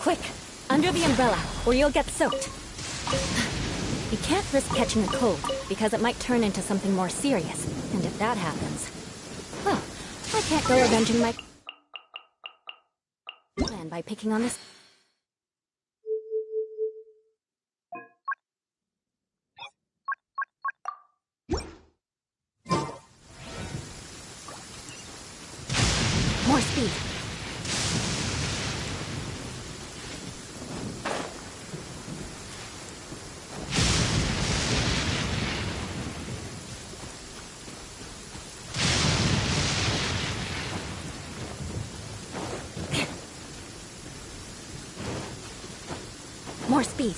Quick! Under the umbrella, or you'll get soaked. You can't risk catching a cold, because it might turn into something more serious. And if that happens... well, I can't go avenging my... plan by picking on this... more speed. More speed.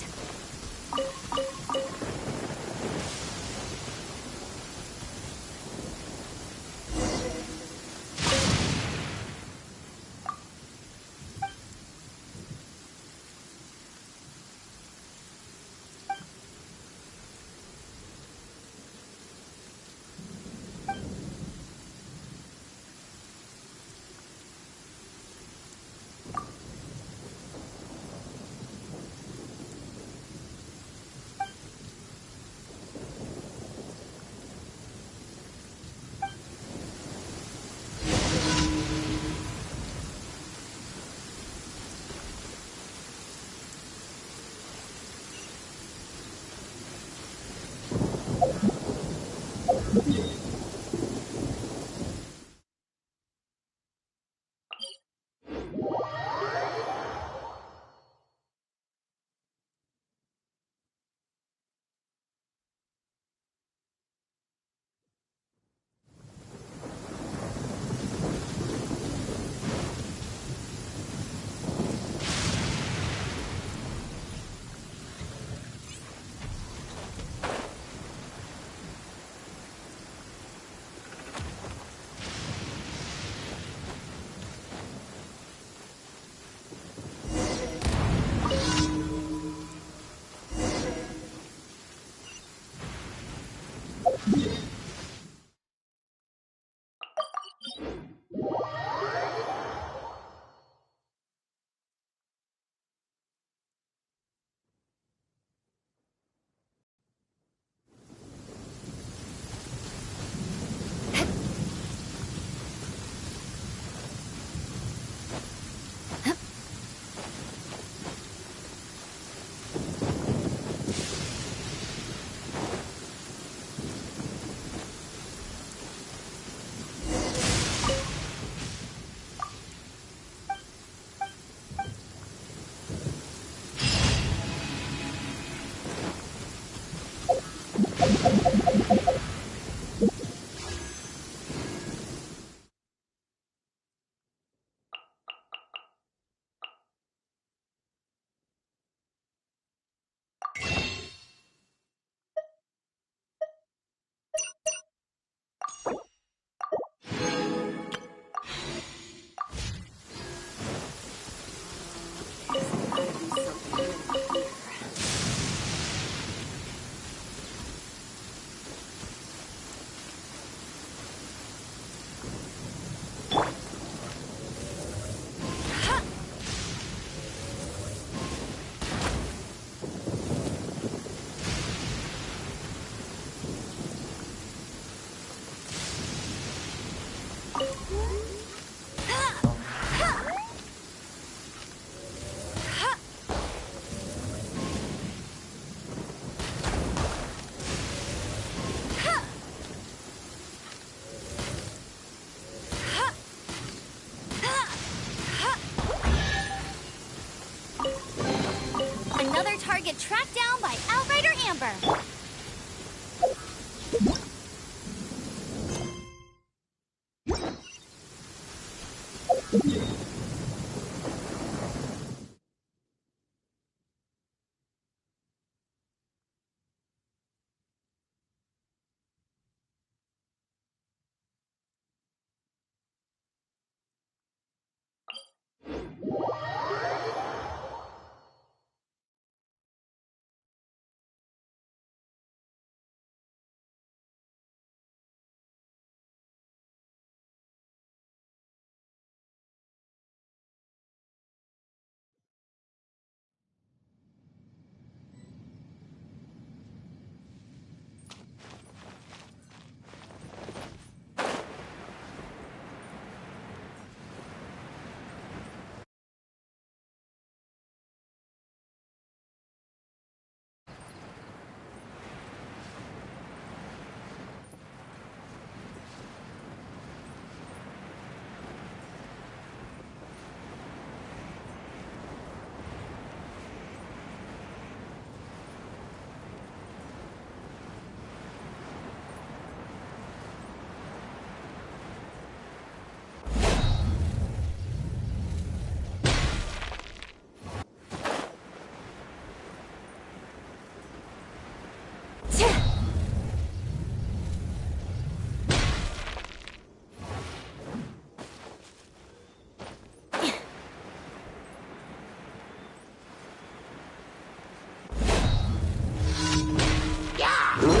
over.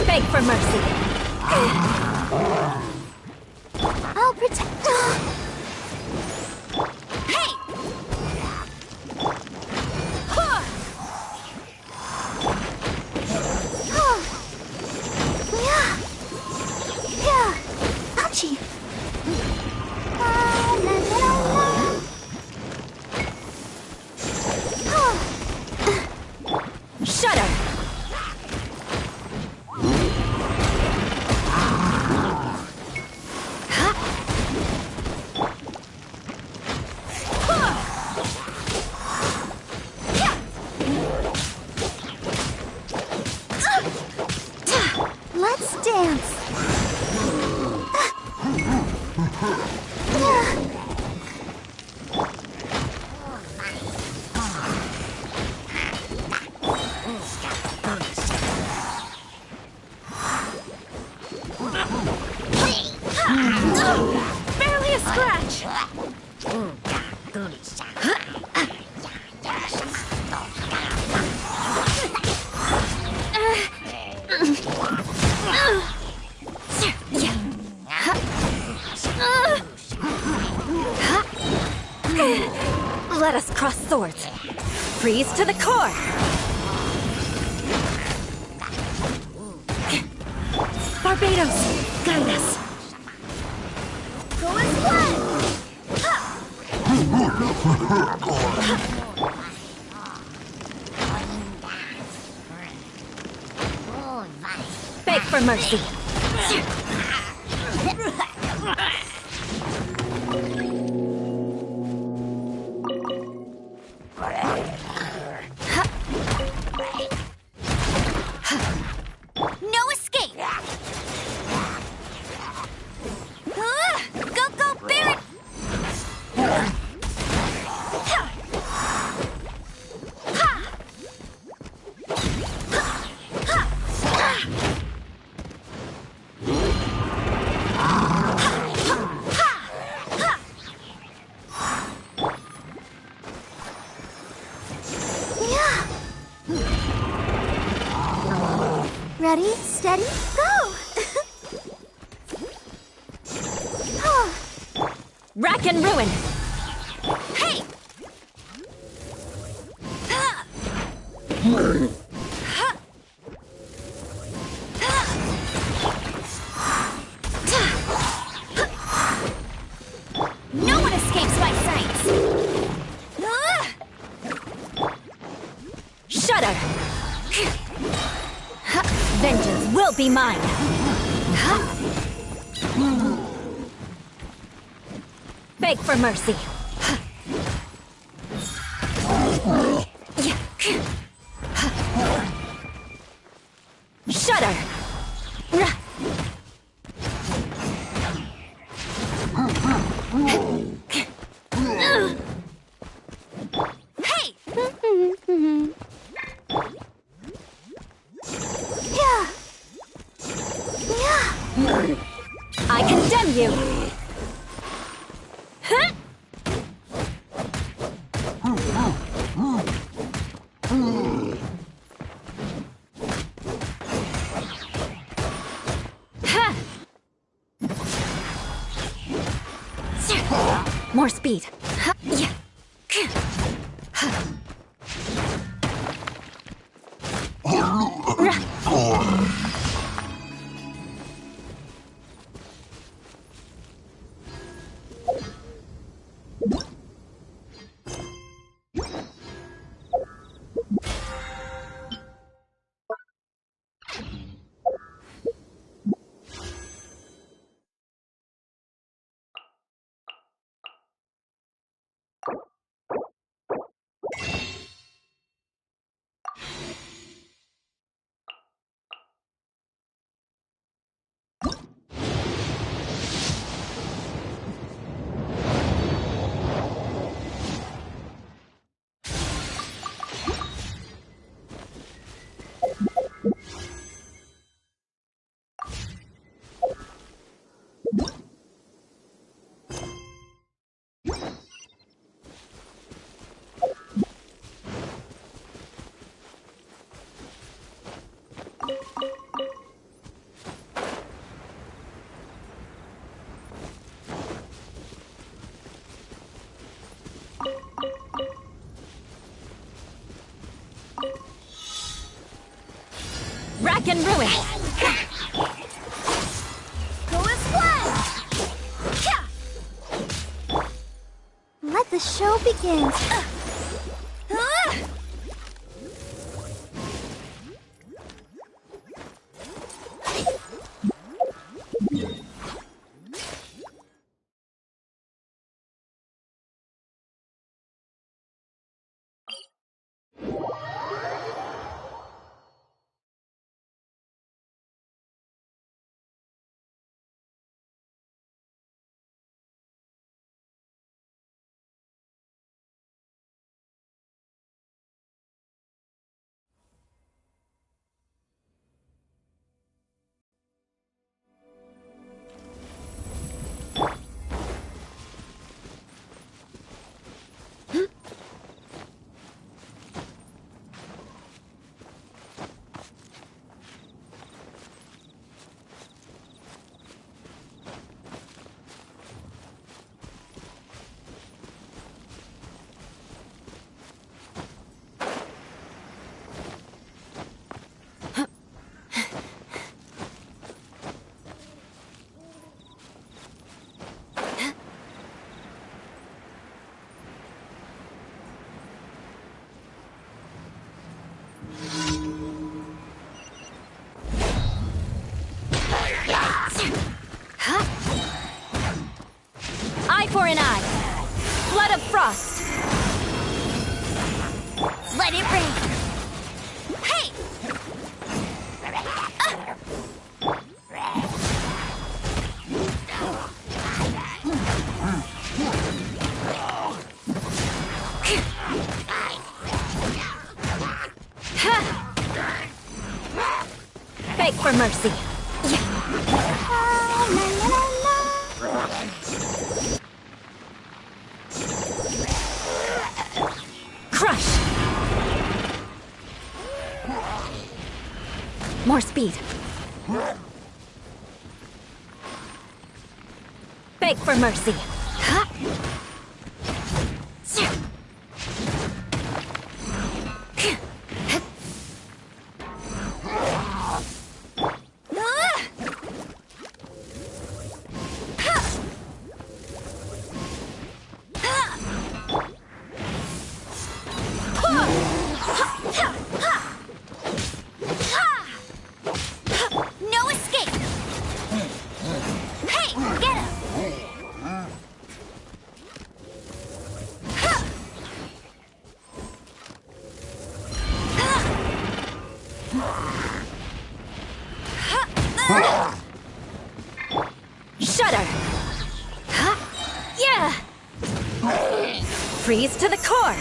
Beg for mercy. I'll protect. Hey! Ouchie! Shudder! Let's dance. Barely a scratch. Let us cross swords. Freeze to the core. Barbados, guide us. Go as planned. Beg for mercy. No escape. Go, go, Barrett. Ready, steady, go! Rack and ruin! Hey! No one escapes my sights! Shudder! Vengeance will be mine! Beg for mercy! More speed. Yeah. Rack and ruin. Go and splash! Let the show begin. Eye for an eye. Flood of frost. Let it rain. Hey! Beg for mercy. Crush. More speed. Beg for mercy. No escape! Hey, get him! Shudder. Yeah. Freeze to the core.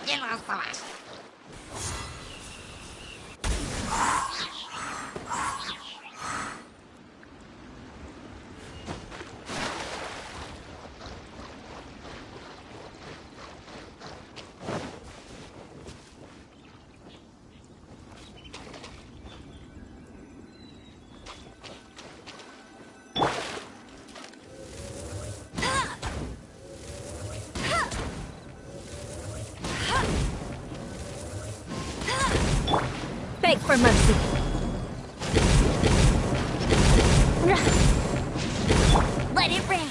Go as one! Beg for mercy. Let it rain!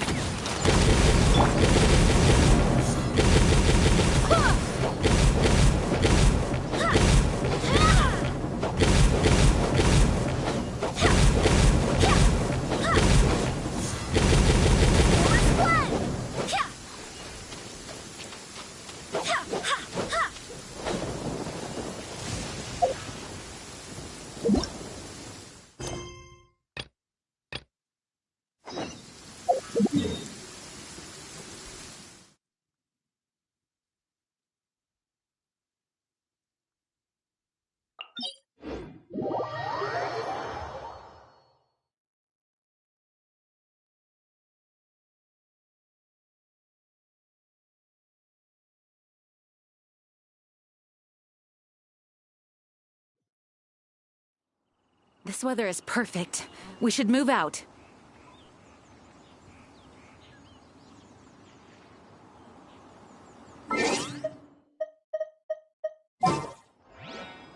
This weather is perfect. We should move out.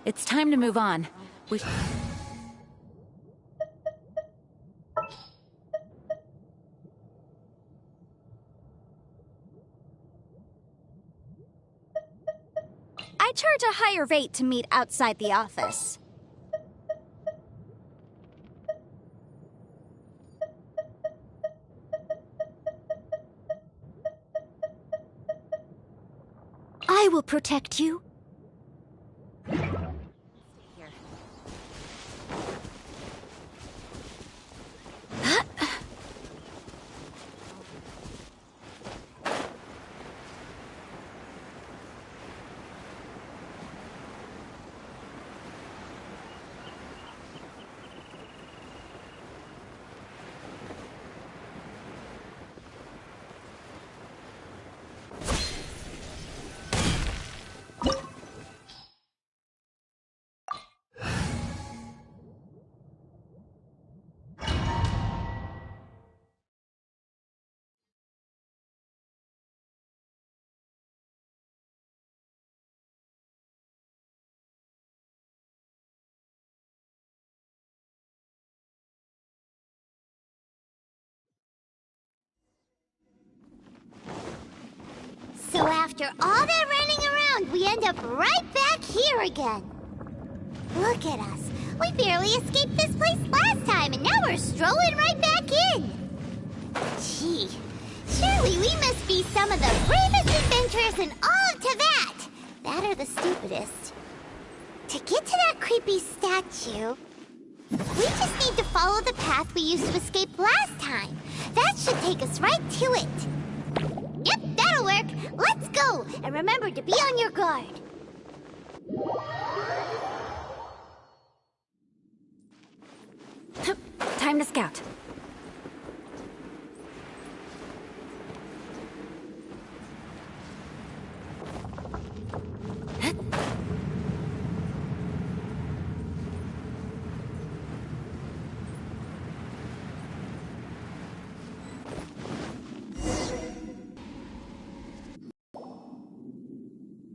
It's time to move on. I charge a higher rate to meet outside the office. will protect you. Here. So after all that running around, we end up right back here again. Look at us. We barely escaped this place last time, and now we're strolling right back in. Gee, surely we must be some of the bravest adventurers in all of Teyvat. That or the stupidest. To get to that creepy statue, we just need to follow the path we used to escape last time. That should take us right to it. Yep, that'll work. Let's go. And remember to be on your guard. Time to scout.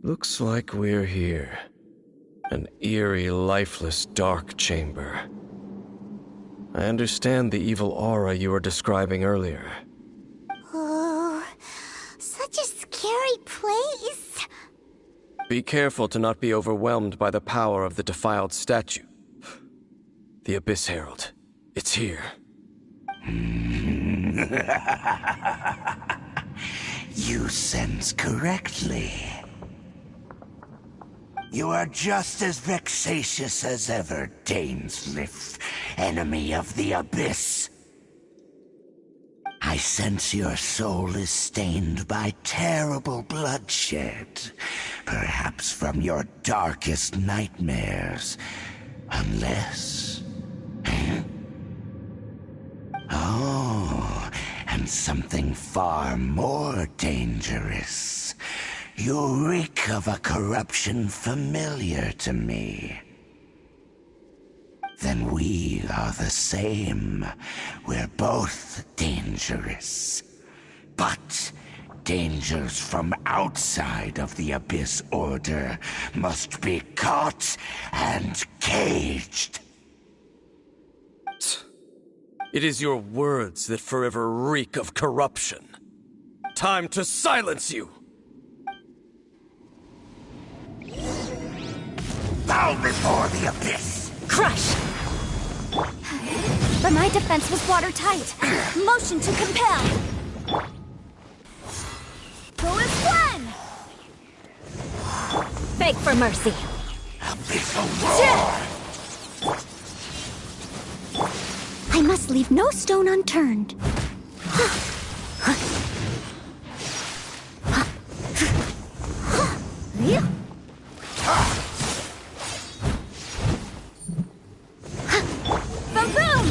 Looks like we're here. An eerie, lifeless, dark chamber. I understand the evil aura you were describing earlier. Oh, such a scary place. Be careful to not be overwhelmed by the power of the defiled statue. The Abyss Herald. It's here. You sense correctly. You are just as vexatious as ever, Dainsleif, enemy of the Abyss. I sense your soul is stained by terrible bloodshed, perhaps from your darkest nightmares, unless... Oh, and something far more dangerous. You reek of a corruption familiar to me. Then we are the same. We're both dangerous. But dangers from outside of the Abyss Order must be caught and caged. It is your words that forever reek of corruption. Time to silence you! Bow before the Abyss! Crush! But my defense was watertight. Motion to compel. Go as one! Beg for mercy. Abyssal roar! I must leave no stone unturned. Ba-boom!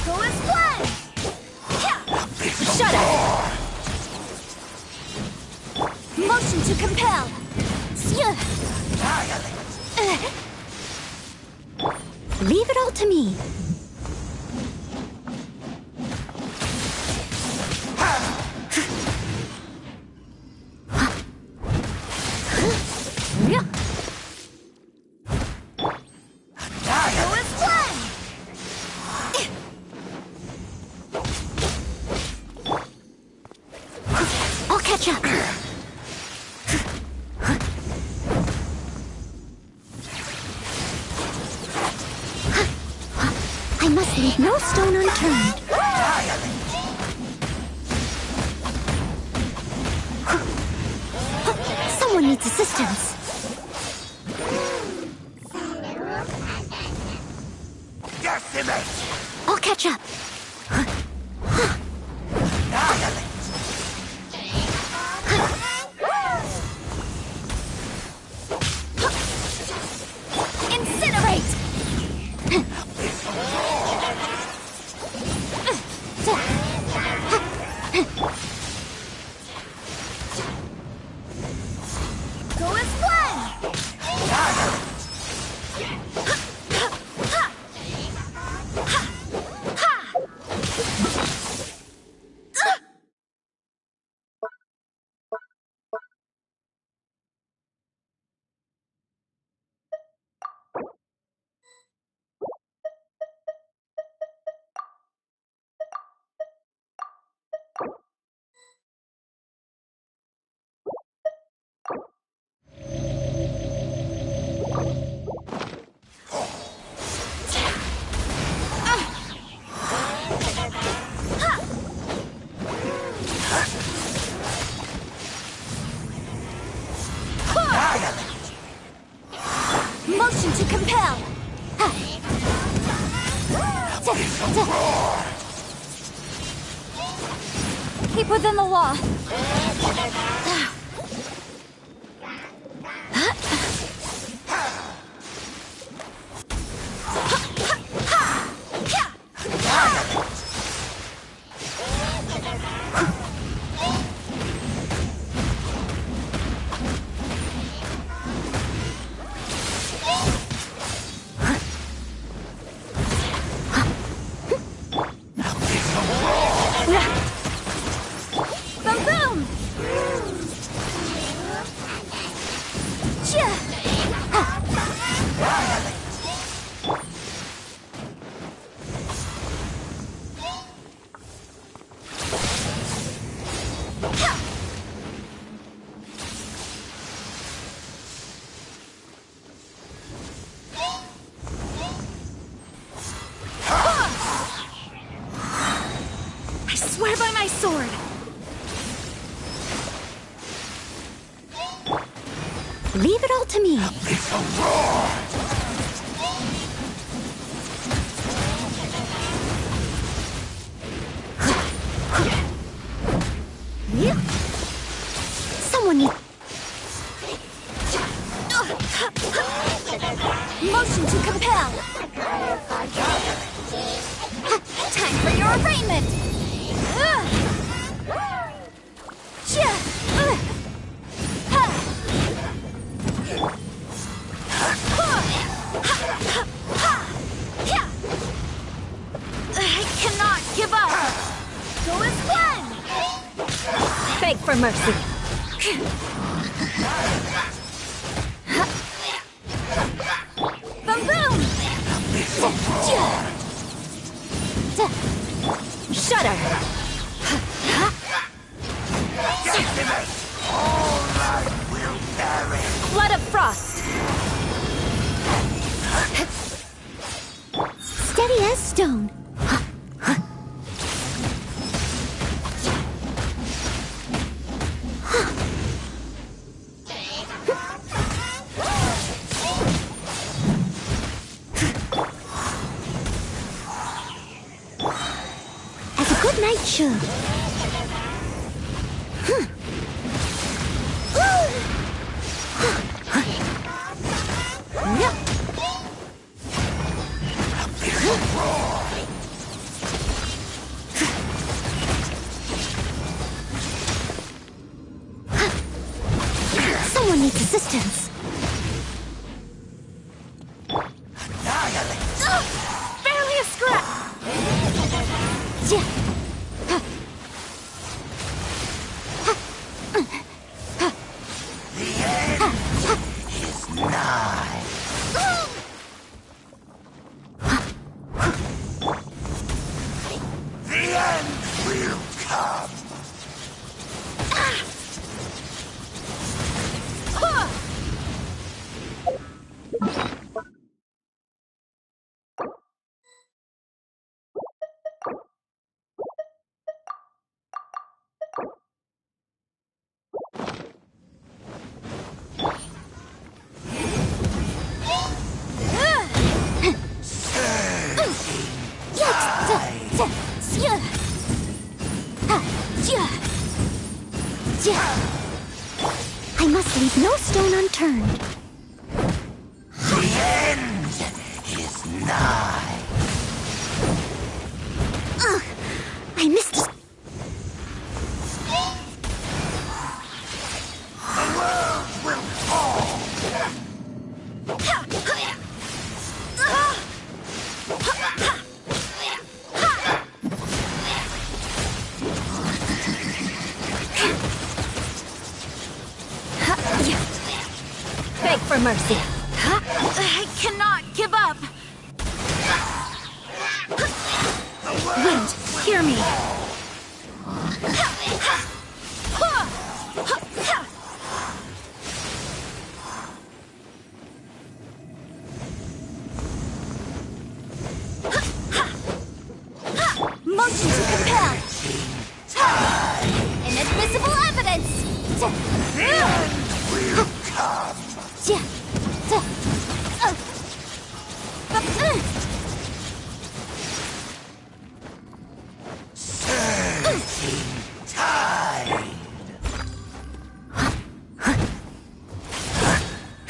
Go as one! Shut up! Motion to compel. Leave it all to me. Go as one! I'll catch up. returned. Someone needs assistance. Decimate! I'll catch up. Annihilate! Incinerate! Go as one! Motion to compel! Keep within the law. Boom boom! I swear by my sword! Leave it all to me. It's a roar! Someone needs... Motion to compel! Time for your arraignment! I cannot give up! Go as one! Beg for mercy. Boom boom! Shudder! Decimate! All life will perish! Blood of frost! Steady as stone. As a good knight should. Someone needs assistance. Annihilate! Barely a scrap. The end is nigh! The end will come! I must leave no stone unturned. The end is nigh. Ugh, I missed. The world will fall. Beg for mercy. I cannot give up. Wind, hear me. Motion to compel. Inadmissible evidence. Will come. Surging tide.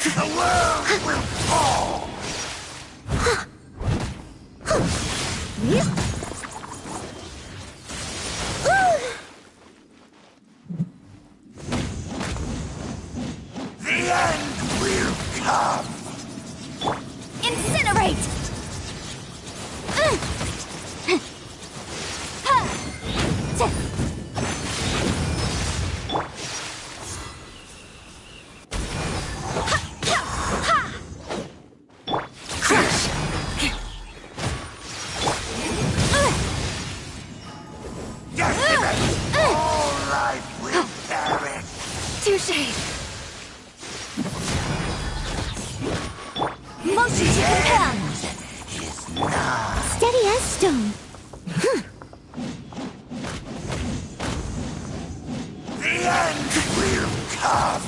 The world will fall. The end will come. Incinerate. Decimate. All life will perish. Touché. Motion to compel. Is nigh. Steady as stone. The end will come.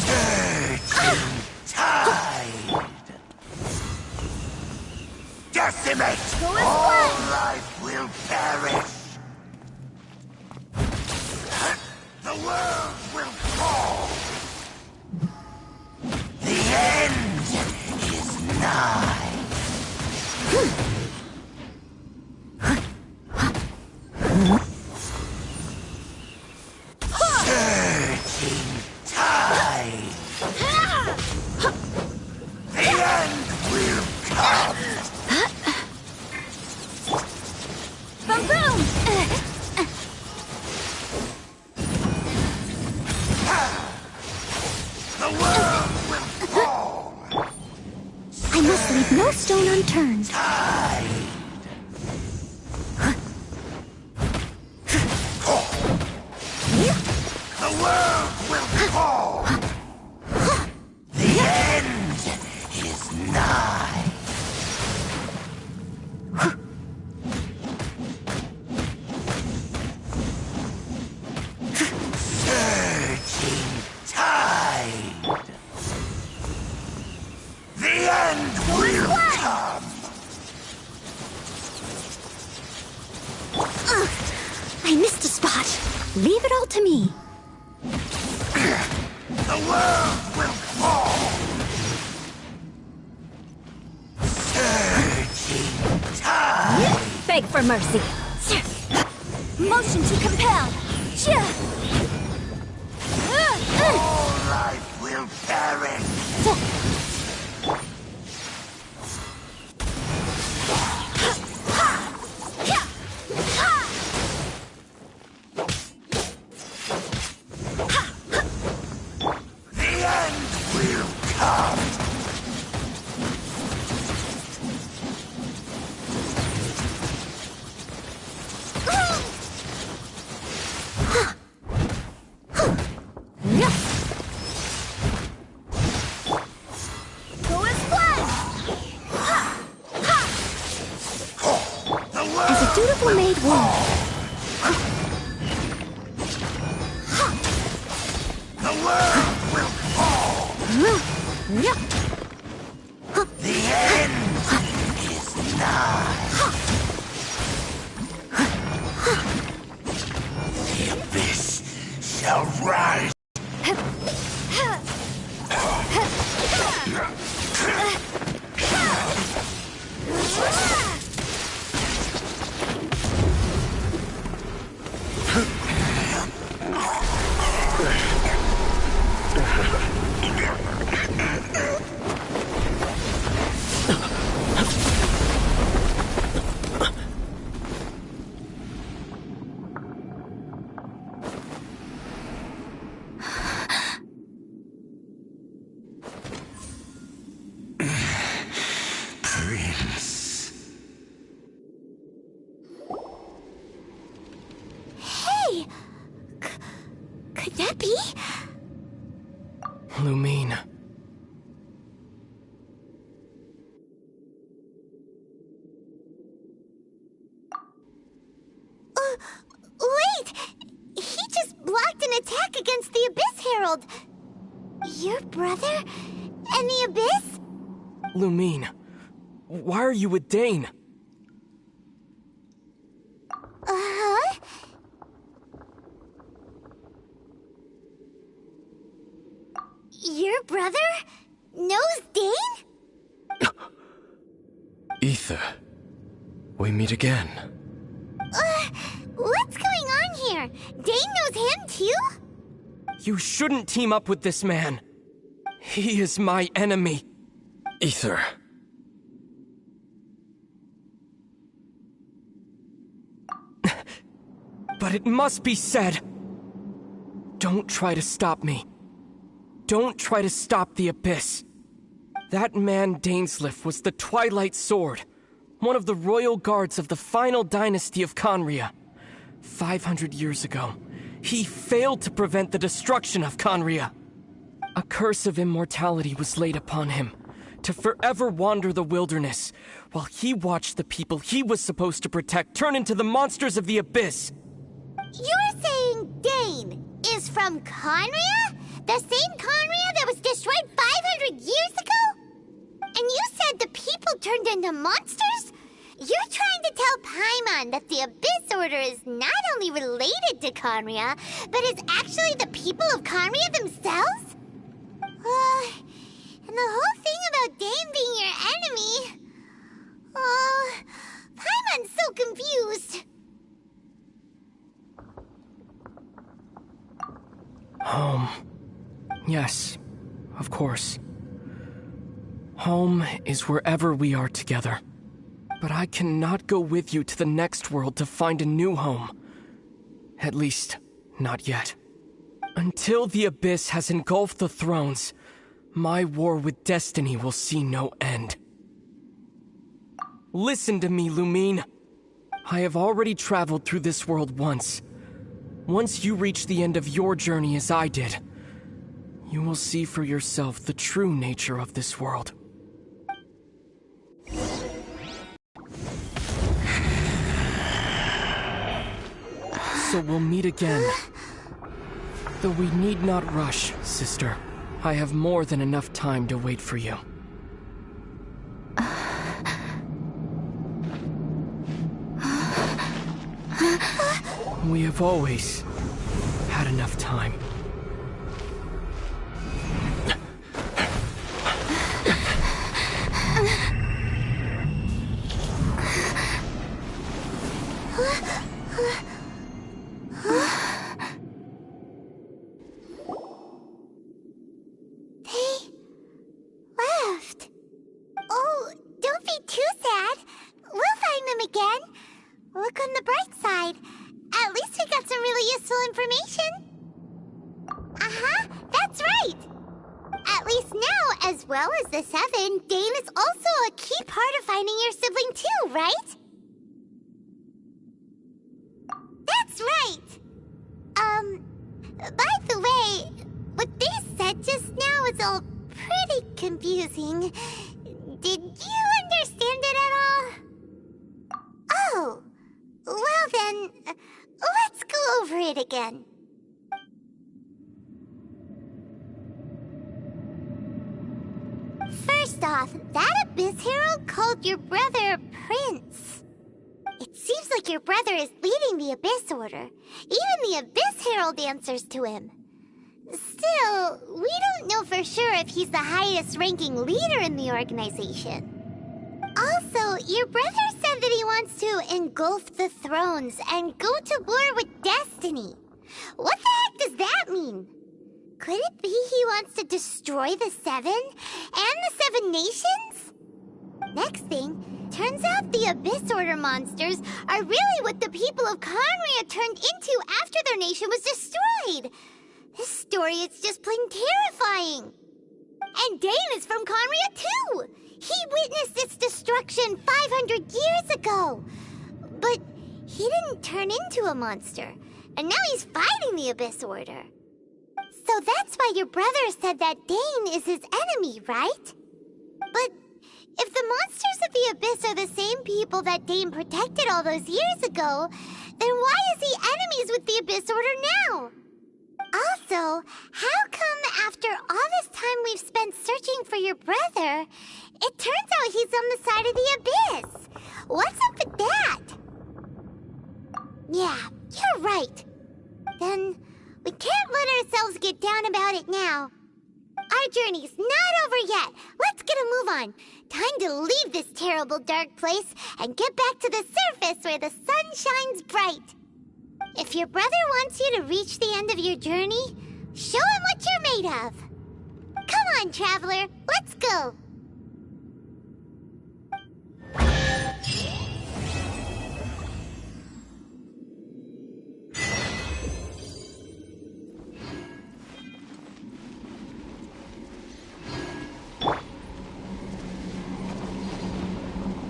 Surging tide. Decimate. All life will perish. The world will fall. The end is nigh. Surging tide. The end will come. Boom boom. The world will fall. I must leave no stone unturned. Tide. The world will fall. The end is nigh. Surging tide. The end will come. Ugh, I missed a spot. Leave it all to me. The world will fall. Surging tide. Beg for mercy. Motion to compel. All life will perish. The end will come. Go as planned. The As a world dutiful maid would. The world will fall. The end Lumine. Wait! He just blocked an attack against the Abyss Herald! Your brother? And the Abyss? Lumine, why are you with Dane? Uh-huh? Your brother knows Dane? Ether, we meet again. What's going on here? Dane knows him too? You shouldn't team up with this man. He is my enemy. Ether. But it must be said. Don't try to stop me. Don't try to stop the Abyss. That man Dainsleif was the Twilight Sword, one of the royal guards of the final dynasty of Conria. 500 years ago, he failed to prevent the destruction of Conria. A curse of immortality was laid upon him, to forever wander the wilderness, while he watched the people he was supposed to protect turn into the monsters of the Abyss. You're saying Dane is from Conria? The same Conria that was destroyed 500 years ago? And you said the people turned into monsters? You're trying to tell Paimon that the Abyss Order is not only related to Conria, but is actually the people of Conria themselves? And the whole thing about Dane being your enemy... Paimon's so confused. Home. Yes, of course. Home is wherever we are together. But I cannot go with you to the next world to find a new home. At least, not yet. Until the Abyss has engulfed the thrones, my war with destiny will see no end. Listen to me, Lumine. I have already traveled through this world once. Once you reach the end of your journey as I did, you will see for yourself the true nature of this world. So we'll meet again. Though we need not rush, sister. I have more than enough time to wait for you. We have always had enough time. Look on the bright side. At least we got some really useful information. Uh-huh, that's right. At least now, as well as the Seven, Dane is also a key part of finding your sibling too, right? That's right. By the way, what they said just now is all pretty confusing. Did you understand it at all? Oh. Well then, let's go over it again. First off, that Abyss Herald called your brother Prince. It seems like your brother is leading the Abyss Order. Even the Abyss Herald answers to him. Still, we don't know for sure if he's the highest-ranking leader in the organization. Also, your brother said that he wants to engulf the thrones and go to war with destiny. What the heck does that mean? Could it be he wants to destroy the Seven and the Seven Nations? Next thing, turns out the Abyss Order monsters are really what the people of Conria turned into after their nation was destroyed. This story is just plain terrifying. And Dane is from Conria too. He witnessed its destruction 500 years ago. But he didn't turn into a monster. And now he's fighting the Abyss Order. So that's why your brother said that Dane is his enemy, right? But if the monsters of the Abyss are the same people that Dane protected all those years ago, then why is he enemies with the Abyss Order now? Also, how come after all this time we've spent searching for your brother, it turns out he's on the side of the Abyss? What's up with that? Yeah, you're right. Then we can't let ourselves get down about it now. Our journey's not over yet. Let's get a move on. Time to leave this terrible dark place and get back to the surface where the sun shines bright. If your brother wants you to reach the end of your journey, show him what you're made of. Come on, traveler, let's go.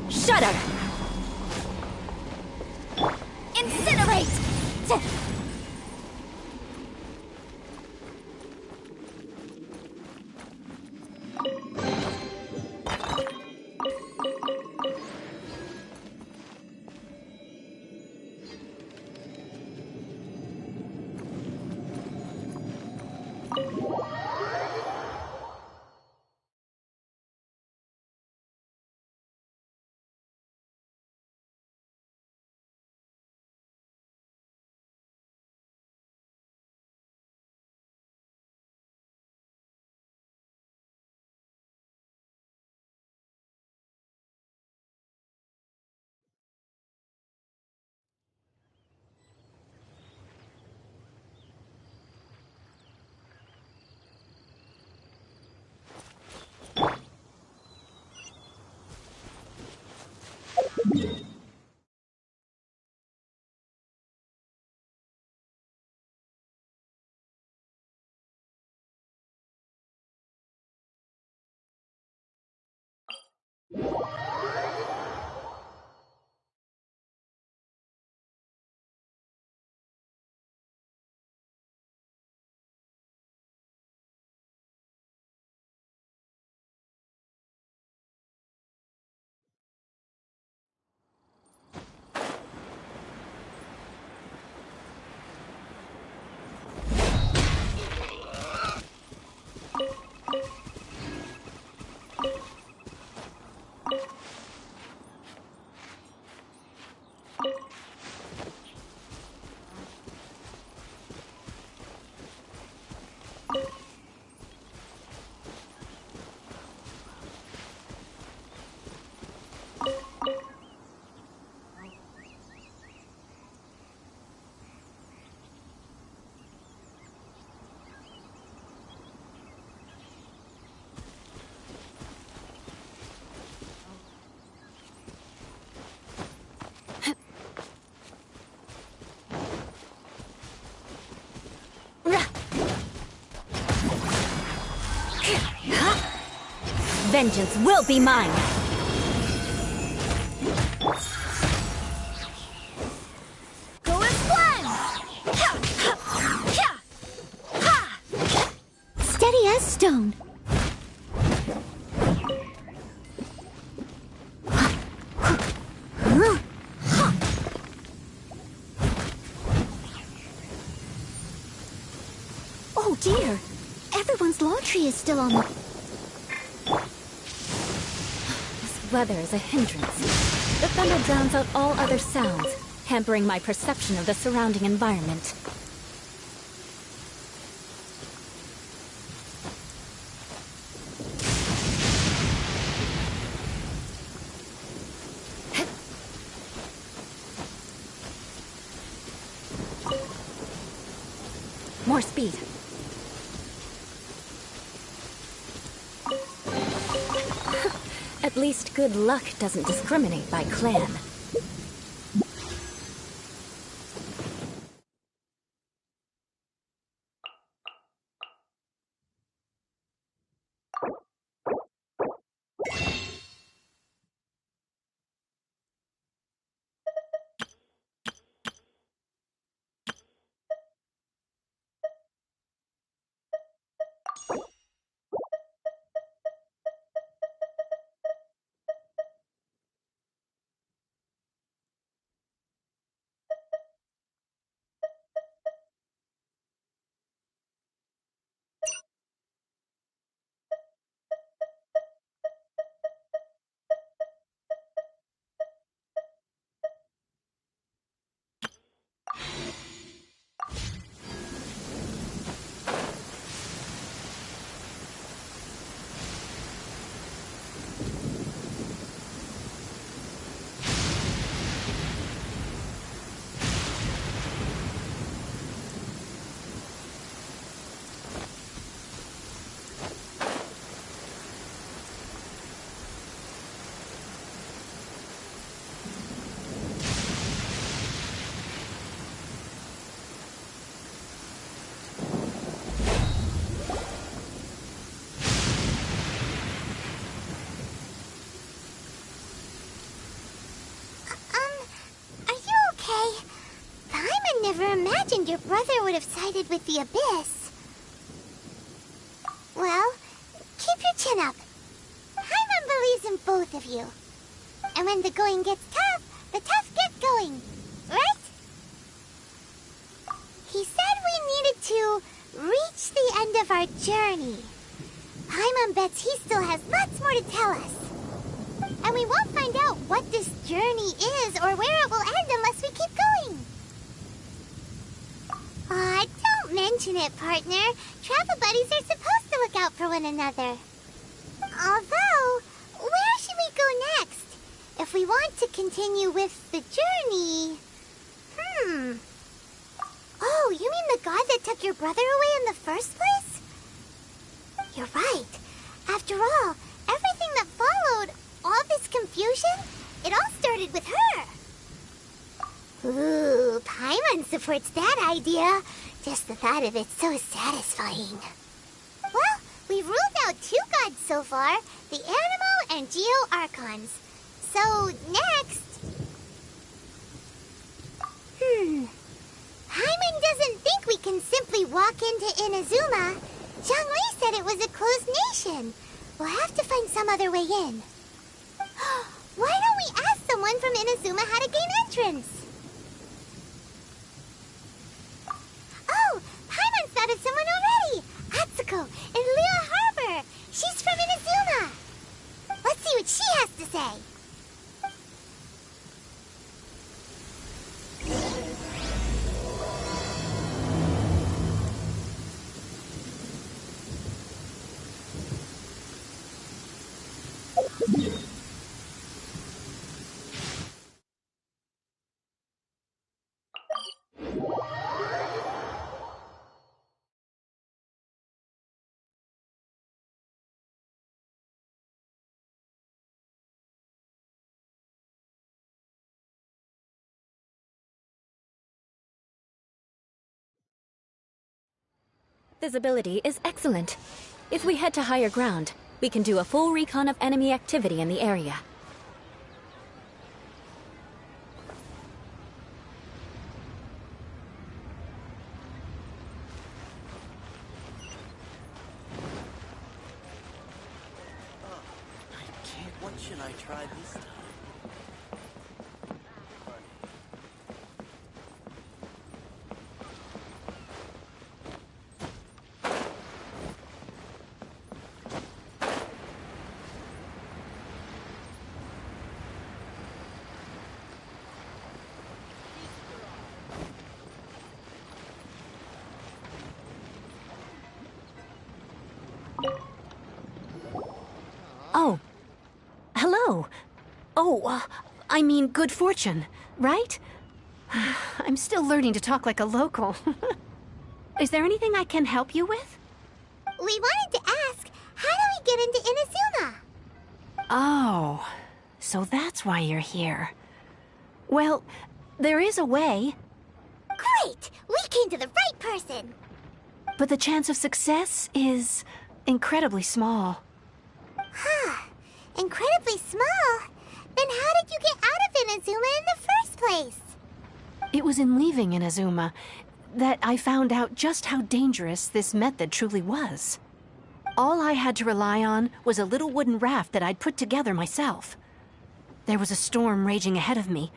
Shudder! Incinerate! Vengeance will be mine! Go and climb! Steady as stone. Oh dear, everyone's laundry is still on the... This weather is a hindrance. The thunder drowns out all other sounds, hampering my perception of the surrounding environment. More speed. At least good luck doesn't discriminate by clan. never imagined your brother would have sided with the Abyss. Well, keep your chin up. Paimon believes in both of you. And when the going gets tough, the tough get going. Right? He said we needed to reach the end of our journey. Paimon bets he still has lots more to tell us. And we won't find out what this journey is or where it will end unless we keep going. Aw, don't mention it, partner. Travel buddies are supposed to look out for one another. Although, where should we go next? If we want to continue with the journey... Oh, you mean the god that took your brother away in the first place? You're right. After all, everything that followed, all this confusion, it all started with her. Ooh, Paimon supports that idea. Just the thought of it's so satisfying. Well, we've ruled out 2 gods so far, the Animo and Geo Archons. So, next... Paimon doesn't think we can simply walk into Inazuma. Zhongli said it was a closed nation. We'll have to find some other way in. Why don't we ask someone from Inazuma how to gain entrance? Oh, Paimon thought of someone already! Atsuko in Liyue Harbor! She's from Inazuma! Let's see what she has to say! Visibility is excellent. If we head to higher ground, we can do a full recon of enemy activity in the area. What should I try this time? Oh. Hello. Oh, I mean good fortune, right? I'm still learning to talk like a local. Is there anything I can help you with? We wanted to ask, how do we get into Inazuma? Oh, so that's why you're here. Well, there is a way. Great! We came to the right person! But the chance of success is incredibly small. Huh. Incredibly small? Then how did you get out of Inazuma in the first place? It was in leaving Inazuma that I found out just how dangerous this method truly was. All I had to rely on was a little wooden raft that I'd put together myself. There was a storm raging ahead of me,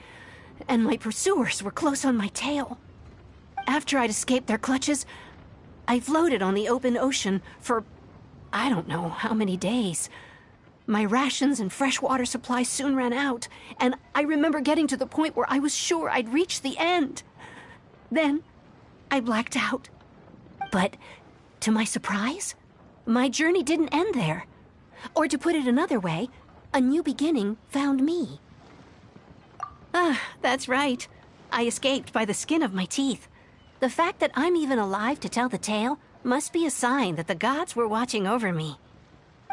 and my pursuers were close on my tail. After I'd escaped their clutches, I floated on the open ocean for I don't know how many days. My rations and fresh water supply soon ran out, and I remember getting to the point where I was sure I'd reached the end. Then, I blacked out. But, to my surprise, my journey didn't end there. Or to put it another way, a new beginning found me. That's right. I escaped by the skin of my teeth. The fact that I'm even alive to tell the tale must be a sign that the gods were watching over me.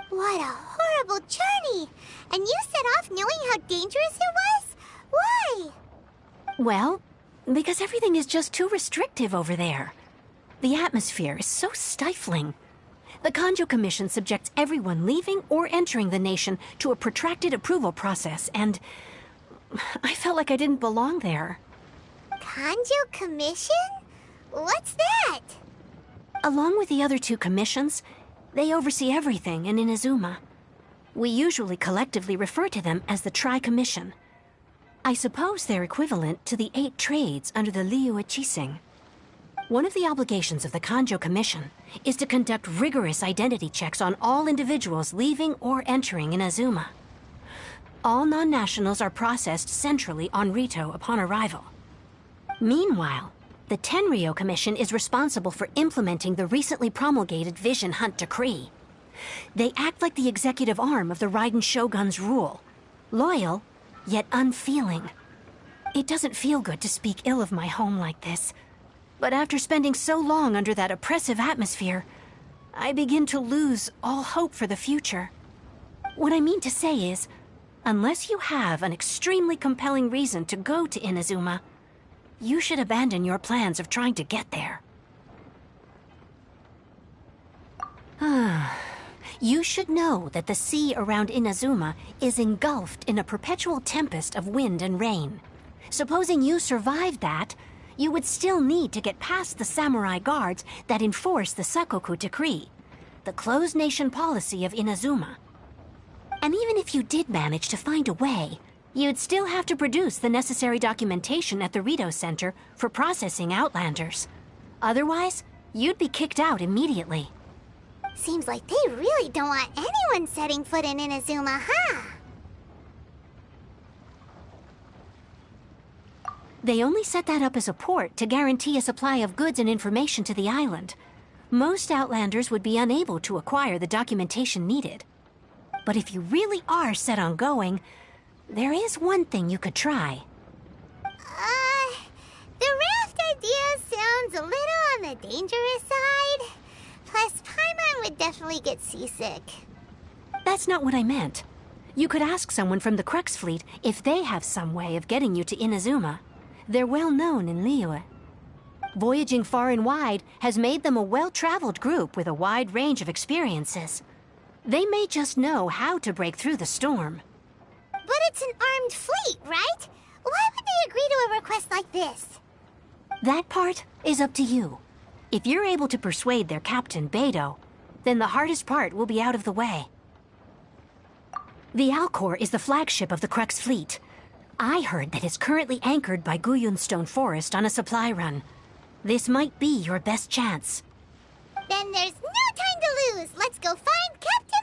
What a horrible journey! And you set off knowing how dangerous it was? Why? Well, because everything is just too restrictive over there. The atmosphere is so stifling. The Kanjo Commission subjects everyone leaving or entering the nation to a protracted approval process, and I felt like I didn't belong there. Kanjo Commission? What's that? Along with the other two commissions, they oversee everything in Inazuma. We usually collectively refer to them as the Tri-Commission. I suppose they're equivalent to the 8 trades under the Liyue Qixing. One of the obligations of the Kanjo Commission is to conduct rigorous identity checks on all individuals leaving or entering Inazuma. All non-nationals are processed centrally on Rito upon arrival. Meanwhile, the Tenryo Commission is responsible for implementing the recently promulgated Vision Hunt Decree. They act like the executive arm of the Raiden Shogun's rule, loyal, yet unfeeling. It doesn't feel good to speak ill of my home like this, but after spending so long under that oppressive atmosphere, I begin to lose all hope for the future. What I mean to say is, unless you have an extremely compelling reason to go to Inazuma, you should abandon your plans of trying to get there. You should know that the sea around Inazuma is engulfed in a perpetual tempest of wind and rain. Supposing you survived that, you would still need to get past the samurai guards that enforce the Sakoku Decree, the closed nation policy of Inazuma. And even if you did manage to find a way, you'd still have to produce the necessary documentation at the Rito Center for processing Outlanders. Otherwise, you'd be kicked out immediately. Seems like they really don't want anyone setting foot in Inazuma, huh? They only set that up as a port to guarantee a supply of goods and information to the island. Most Outlanders would be unable to acquire the documentation needed. But if you really are set on going, there is one thing you could try. The raft idea sounds a little on the dangerous side. Plus, Paimon would definitely get seasick. That's not what I meant. You could ask someone from the Crux Fleet if they have some way of getting you to Inazuma. They're well known in Liyue. Voyaging far and wide has made them a well-traveled group with a wide range of experiences. They may just know how to break through the storm. But it's an armed fleet, right? Why would they agree to a request like this? That part is up to you. If you're able to persuade their captain, Beidou, then the hardest part will be out of the way. The Alcor is the flagship of the Crux Fleet. I heard that it's currently anchored by Guyunstone Forest on a supply run. This might be your best chance. Then there's no time to lose. Let's go find Captain